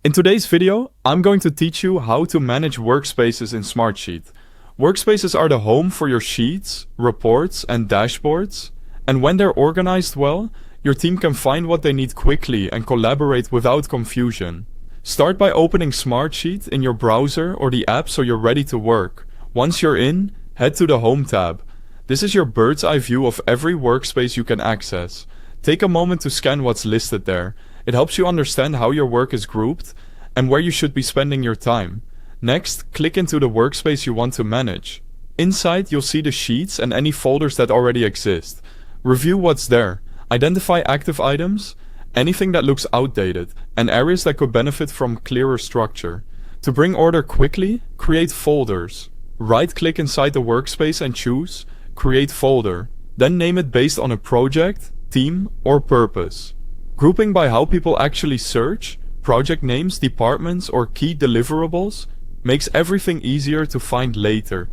In today's video, I'm going to teach you how to manage workspaces in Smartsheet. Workspaces are the home for your sheets, reports, and dashboards, and when they're organized well, your team can find what they need quickly and collaborate without confusion. Start by opening Smartsheet in your browser or the app so you're ready to work. Once you're in, head to the Home tab. This is your bird's eye view of every workspace you can access. Take a moment to scan what's listed there. It helps you understand how your work is grouped and where you should be spending your time. Next, click into the workspace you want to manage. Inside, you'll see the sheets and any folders that already exist. Review what's there. Identify active items, anything that looks outdated, and areas that could benefit from clearer structure. To bring order quickly, create folders. Right-click inside the workspace and choose Create Folder. Then name it based on a project, team, or purpose. Grouping by how people actually search, project names, departments, or key deliverables makes everything easier to find later.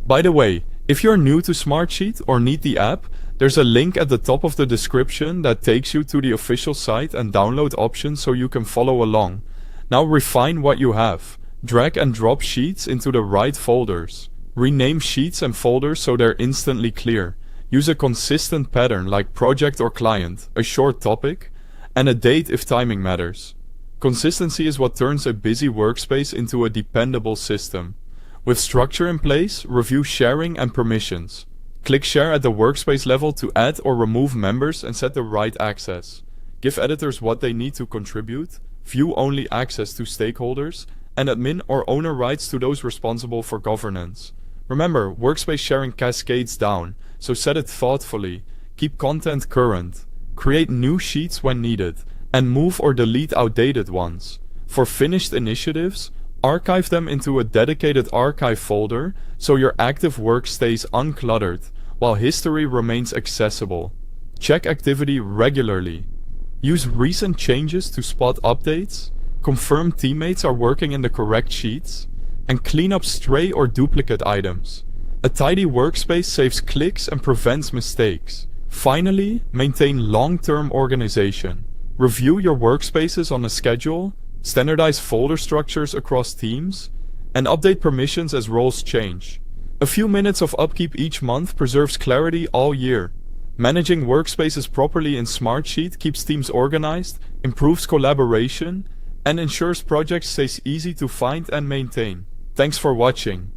By the way, if you're new to Smartsheet or need the app, there's a link at the top of the description that takes you to the official site and download options so you can follow along. Now refine what you have. Drag and drop sheets into the right folders. Rename sheets and folders so they're instantly clear. Use a consistent pattern like project or client, a short topic, and a date if timing matters. Consistency is what turns a busy workspace into a dependable system. With structure in place, review sharing and permissions. Click Share at the workspace level to add or remove members and set the right access. Give editors what they need to contribute, view-only access to stakeholders, and admin or owner rights to those responsible for governance. Remember, workspace sharing cascades down, so set it thoughtfully. Keep content current. Create new sheets when needed, and move or delete outdated ones. For finished initiatives, archive them into a dedicated archive folder so your active work stays uncluttered, while history remains accessible. Check activity regularly. Use recent changes to spot updates, confirm teammates are working in the correct sheets, and clean up stray or duplicate items. A tidy workspace saves clicks and prevents mistakes. Finally, maintain long-term organization. Review your workspaces on a schedule, standardize folder structures across teams, and update permissions as roles change. A few minutes of upkeep each month preserves clarity all year. Managing workspaces properly in Smartsheet keeps teams organized, improves collaboration, and ensures projects stay easy to find and maintain. Thanks for watching.